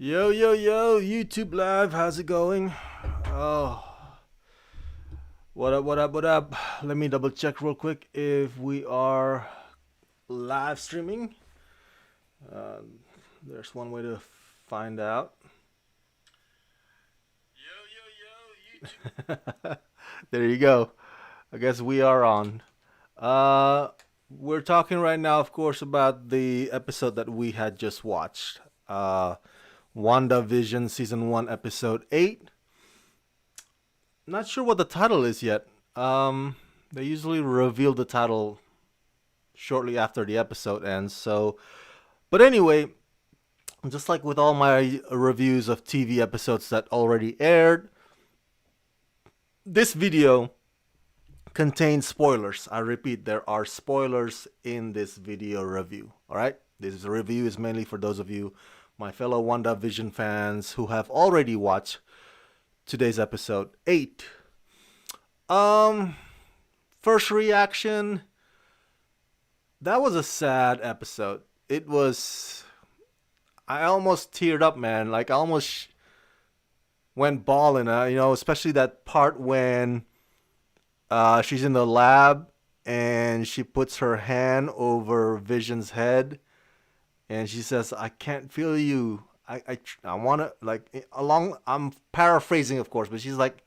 Yo, yo, yo, YouTube Live, how's it going? Oh, what up, what up, what up? Let me double check real quick if we are live streaming. Uh, there's one way to find out. Yo, yo, yo, YouTube. There you go. I guess we are on. Uh, we're talking right now, of course, about the episode that we had just watched. WandaVision Season 1, Episode 8. Not sure what the title is yet. They usually reveal the title shortly after the episode ends. But anyway, just like with all my reviews of TV episodes that already aired, this video contains spoilers. I repeat, there are spoilers in this video review. All right, this review is mainly for those of you, my fellow WandaVision fans, who have already watched today's episode 8. First reaction, that was a sad episode. It was, I almost teared up, man. Like I almost went bawling, especially that part when she's in the lab and she puts her hand over Vision's head and she says, "I can't feel you. I want to," like, along, I'm paraphrasing of course, but she's like,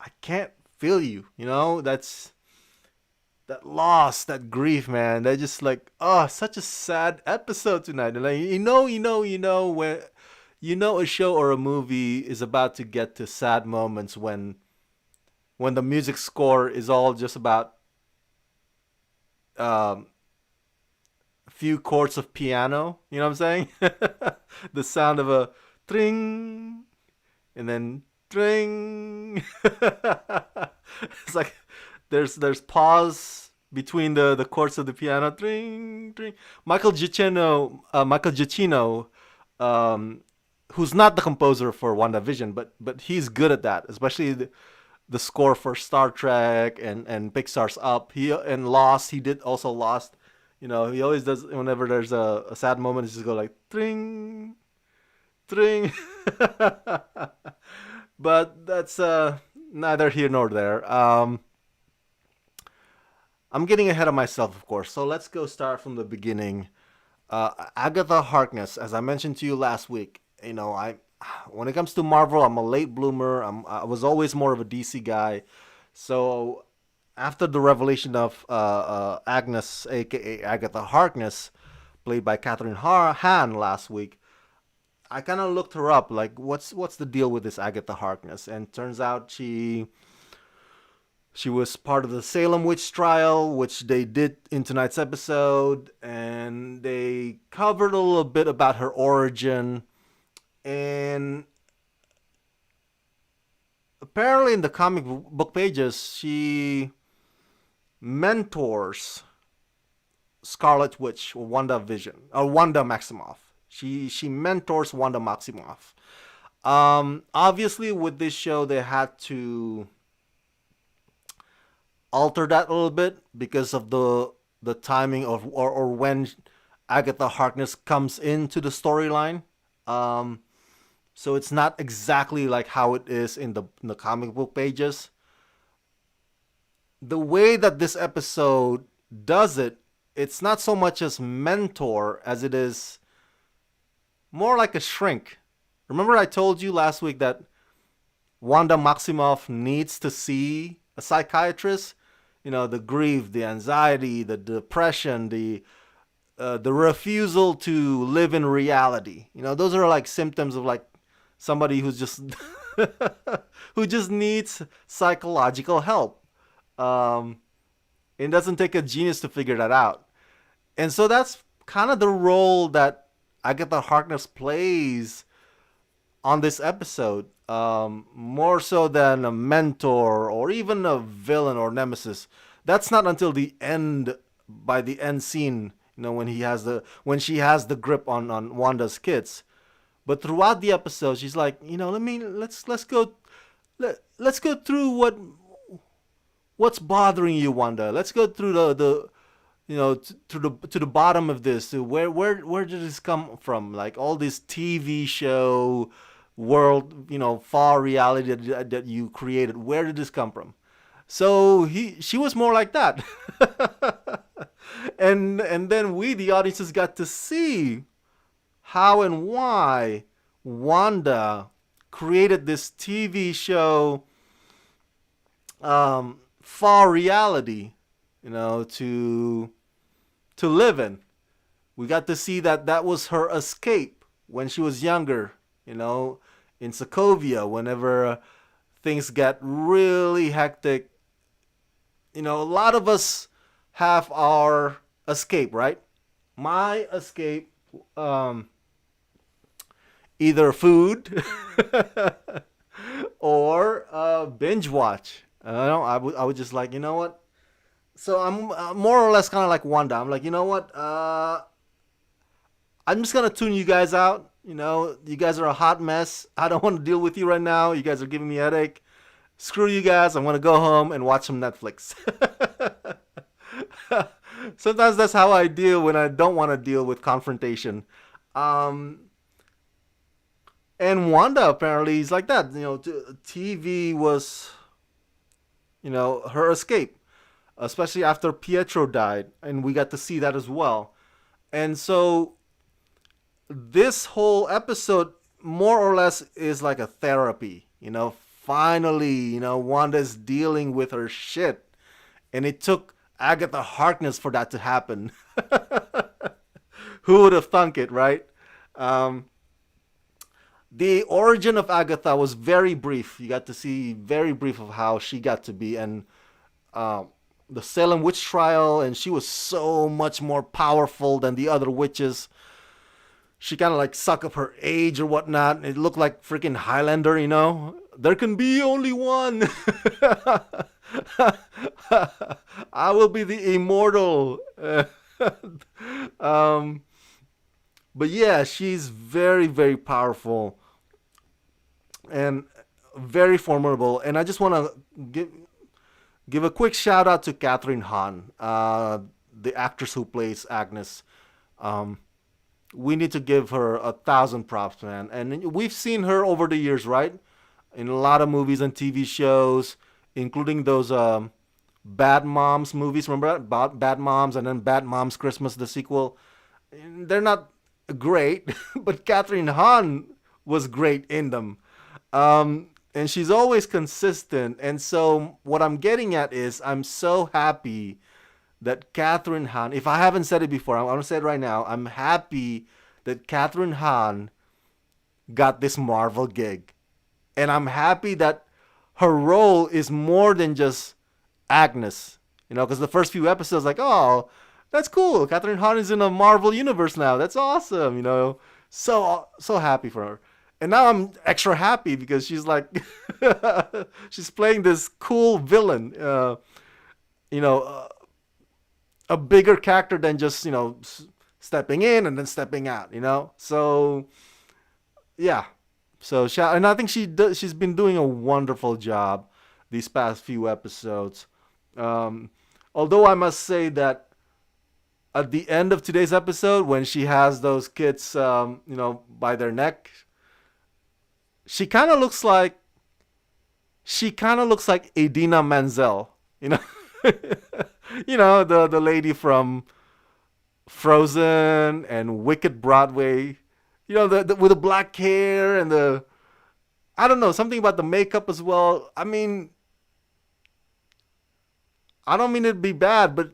"I can't feel you." That's that loss, that grief, man. They just like, oh, such a sad episode tonight. And like, when a show or a movie is about to get to sad moments when the music score is all just about um a few chords of piano. You know what I'm saying? The sound of a tring and then tring. It's like there's pause between the chords of the piano. Tring tring. Michael Giacchino, who's not the composer for WandaVision, but he's good at that, especially the score for Star Trek and Pixar's Up. He and Lost. He did also Lost. He always does whenever there's a sad moment. He just go like tring tring. But that's neither here nor there. I'm getting ahead of myself, of course. So let's go start from the beginning. Agatha Harkness, as I mentioned to you last week, I when it comes to Marvel, I'm a late bloomer. I was always more of a DC guy. So after the revelation of Agnes, aka Agatha Harkness, played by Catherine Hahn last week, I kind of looked her up. Like, what's the deal with this Agatha Harkness? And turns out she was part of the Salem witch trial, which they did in tonight's episode, and they covered a little bit about her origin. And apparently, in the comic book pages, she mentors Scarlet Witch or Wanda Maximoff. She mentors Wanda Maximoff. Obviously, with this show, they had to alter that a little bit because of the timing of or when Agatha Harkness comes into the storyline. So it's not exactly like how it is in the comic book pages. The way that this episode does it, it's not so much as mentor as it is more like a shrink. Remember I told you last week that Wanda Maximoff needs to see a psychiatrist? The grief, the anxiety, the depression, the refusal to live in reality. Those are like symptoms of like somebody who's just who just needs psychological help. It doesn't take a genius to figure that out. And so that's kind of the role that Agatha Harkness plays on this episode. More so than a mentor or even a villain or nemesis. That's not until the end, by the end scene, when she has the grip on Wanda's kids. But throughout the episode, she's like, let's go through what's bothering you, Wanda. Let's go through the to the bottom of this. To where did this come from? Like all this TV show world, far reality that you created. Where did this come from? So she was more like that. And then we, the audiences, got to see how and why Wanda created this TV show, far reality, to live in. We got to see that that was her escape when she was younger, in Sokovia, whenever things get really hectic. A lot of us have our escape, right? My escape, either food or binge watch. I would just like, you know what? So I'm more or less kind of like Wanda. I'm like, you know what? I'm just gonna tune you guys out. You guys are a hot mess. I don't want to deal with you right now. You guys are giving me a headache. Screw you guys. I'm gonna go home and watch some Netflix. Sometimes that's how I deal when I don't want to deal with confrontation. Um, and Wanda apparently is like that. TV was, her escape, especially after Pietro died, and we got to see that as well. And so this whole episode more or less is like a therapy. Finally, Wanda's dealing with her shit, and it took Agatha Harkness for that to happen. Who would have thunk it, right? Um, the origin of Agatha was very brief. You got to see very brief of how she got to be, and um, the Salem witch trial, and she was so much more powerful than the other witches. She kind of like suck up her age or whatnot. It looked like freaking Highlander. There can be only one. I will be the immortal. um, but yeah, she's very, very powerful and very formidable. And I just want to give a quick shout out to Catherine Hahn, the actress who plays Agnes. Um, we need to give her 1,000 props, man. And we've seen her over the years, right? In a lot of movies and TV shows, including those Bad Moms movies. Remember that? Bad Moms and then Bad Moms Christmas, the sequel. They're not great, but Catherine Hahn was great in them. And she's always consistent. And so what I'm getting at is I'm so happy that Catherine Hahn, if I haven't said it before, I'm going to say it right now. I'm happy that Catherine Hahn got this Marvel gig. And I'm happy that her role is more than just Agnes. Because the first few episodes, like, oh, that's cool. Catherine Hahn is in a Marvel universe now. That's awesome. So happy for her. And now I'm extra happy because she's like, she's playing this cool villain. You know, uh, a bigger character than just stepping in and then stepping out. So yeah. So and I think she's been doing a wonderful job these past few episodes. Um, Although I must say that at the end of today's episode, when she has those kids, by their neck, she kind of looks like Idina Menzel. You know, the lady from Frozen and Wicked Broadway. With the black hair and the, I don't know, something about the makeup as well. I mean, I don't mean it to be bad, but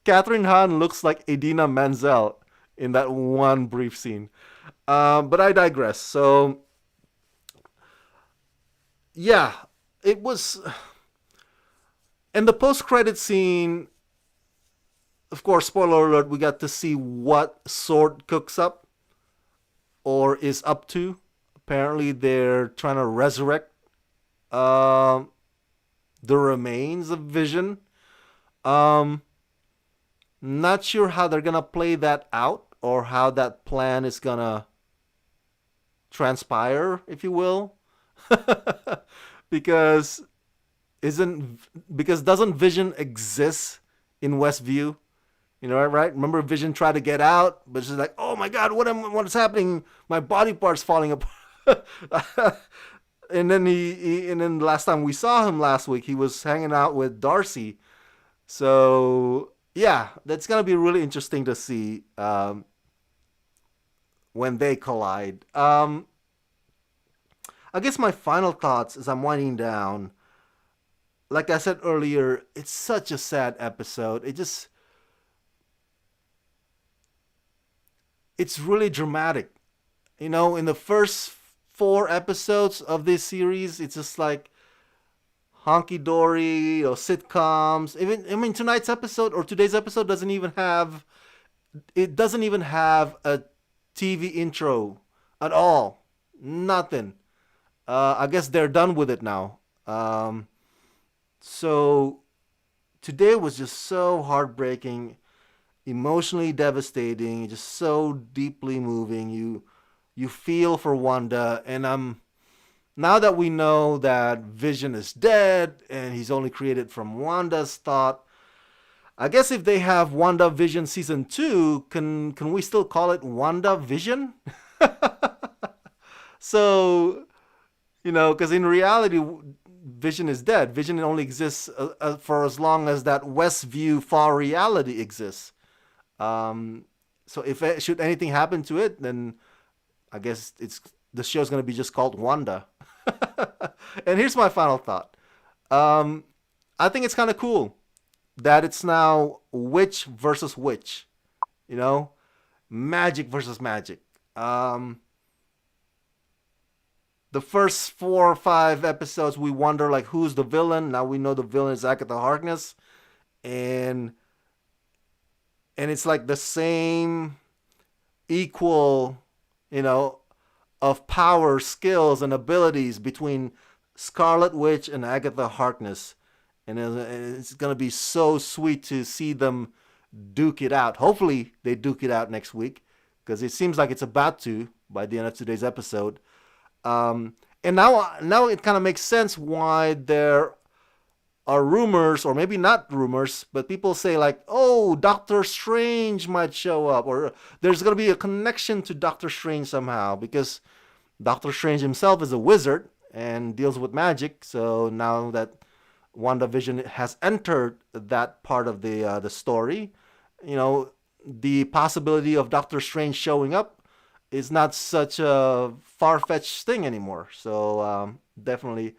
Catherine Hahn looks like Idina Menzel in that one brief scene. But I digress. So, yeah, it was. And the post-credit scene, of course, spoiler alert, we got to see what Sword cooks up or is up to. Apparently, they're trying to resurrect um the remains of Vision. Um, Not sure how they're gonna play that out or how that plan is gonna transpire, if you will, because isn't because doesn't Vision exist in Westview. You know, right? Remember Vision tried to get out, but she's like, "Oh my God, what's happening? My body parts falling apart." And then and then the last time we saw him last week, he was hanging out with Darcy. So yeah, that's gonna be really interesting to see when they collide. I guess my final thoughts as I'm winding down. Like I said earlier, it's such a sad episode. It's really dramatic. You know, in the first four episodes of this series, it's just like honky dory or sitcoms. Even I mean, tonight's episode or today's episode doesn't even have a TV intro at all. Nothing. I guess they're done with it now. So today was just so heartbreaking, emotionally devastating, just so deeply moving. You feel for Wanda, and now that we know that Vision is dead and he's only created from Wanda's thought. I guess if they have WandaVision season 2, can we still call it WandaVision? So, because in reality, Vision is dead. Vision only exists for as long as that Westview far reality exists. So if should anything happen to it, then I guess the show's gonna be just called Wanda. And here's my final thought. I think it's kind of cool that it's now witch versus witch. You know, magic versus magic. The first 4 or 5 episodes, we wonder like who's the villain. Now we know the villain is Agatha Harkness, and it's like the same equal, of power, skills, and abilities between Scarlet Witch and Agatha Harkness. And it's going to be so sweet to see them duke it out. Hopefully, they duke it out next week, because it seems like it's about to by the end of today's episode. And now it kind of makes sense why there are rumors, or maybe not rumors, but people say like, oh, Doctor Strange might show up, or there's going to be a connection to Doctor Strange somehow, because Doctor Strange himself is a wizard and deals with magic. So now that WandaVision has entered that part of the story, the possibility of Doctor Strange showing up is not such a far-fetched thing anymore. So definitely,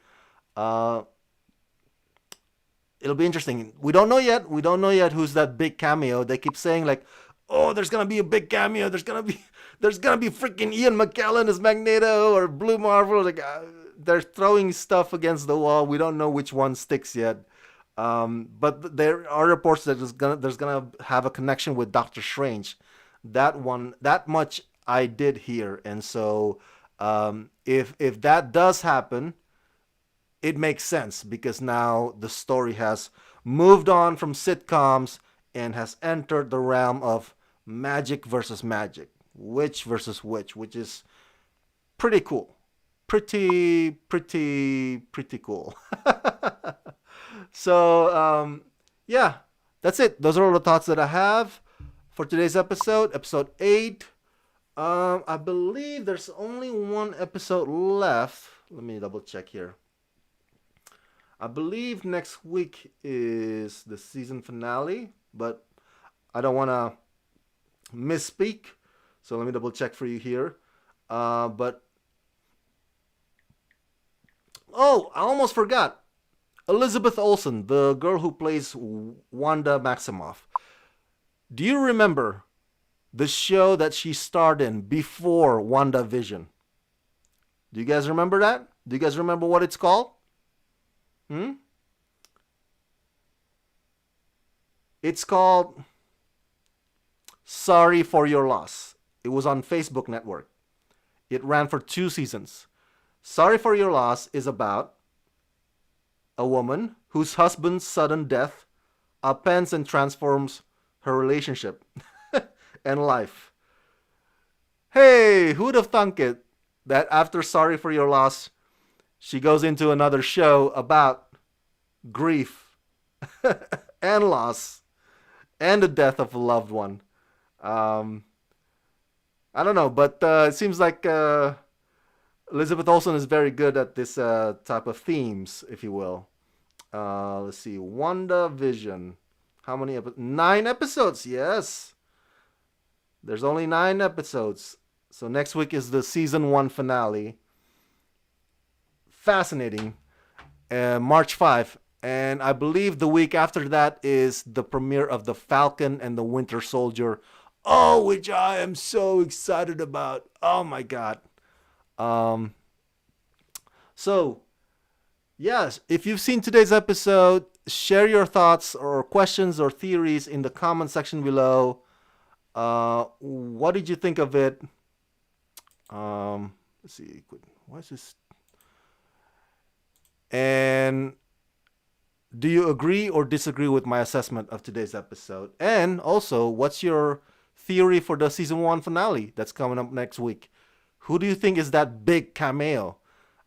it'll be interesting. We don't know yet. We don't know yet who's that big cameo. They keep saying like, oh, there's gonna be a big cameo. There's gonna be freaking Ian McKellen as Magneto or Blue Marvel. Like they're throwing stuff against the wall. We don't know which one sticks yet. But there are reports that there's gonna have a connection with Doctor Strange. That much I did hear, and so if that does happen, it makes sense, because now the story has moved on from sitcoms and has entered the realm of magic versus magic, witch versus witch, which is pretty cool, pretty cool. So yeah, that's it. Those are all the thoughts that I have for today's episode 8. I believe there's only one episode left. Let me double check here. I believe next week is the season finale, but I don't want to misspeak, so let me double check for you here. But I almost forgot. Elizabeth Olsen, the girl who plays Wanda Maximoff. Do you remember the show that she starred in before WandaVision? Do you guys remember that? Do you guys remember what it's called? It's called Sorry for Your Loss. It was on Facebook Network. It ran for 2 seasons. Sorry for Your Loss is about a woman whose husband's sudden death upends and transforms her relationship and life. Hey, who'd have thunk it that after Sorry for Your Loss, she goes into another show about grief and loss. and the death of a loved one. Um, I don't know, but it seems like Elizabeth Olsen is very good at this type of themes, if you will. Let's see, WandaVision. How many episodes? 9 episodes. Yes, there's only 9 episodes. So next week is the season 1 finale. Fascinating. March 5. And I believe the week after that is the premiere of The Falcon and the Winter Soldier. Oh, which I am so excited about. Oh my god. Um, so, yes, if you've seen today's episode, share your thoughts or questions or theories in the comment section below. What did you think of it? Let's see. Why is this? And do you agree or disagree with my assessment of today's episode? And also, what's your theory for the season 1 finale that's coming up next week? Who do you think is that big cameo?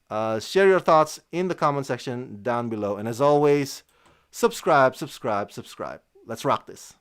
Share your thoughts in the comment section down below. And as always, subscribe, subscribe, subscribe. Let's rock this.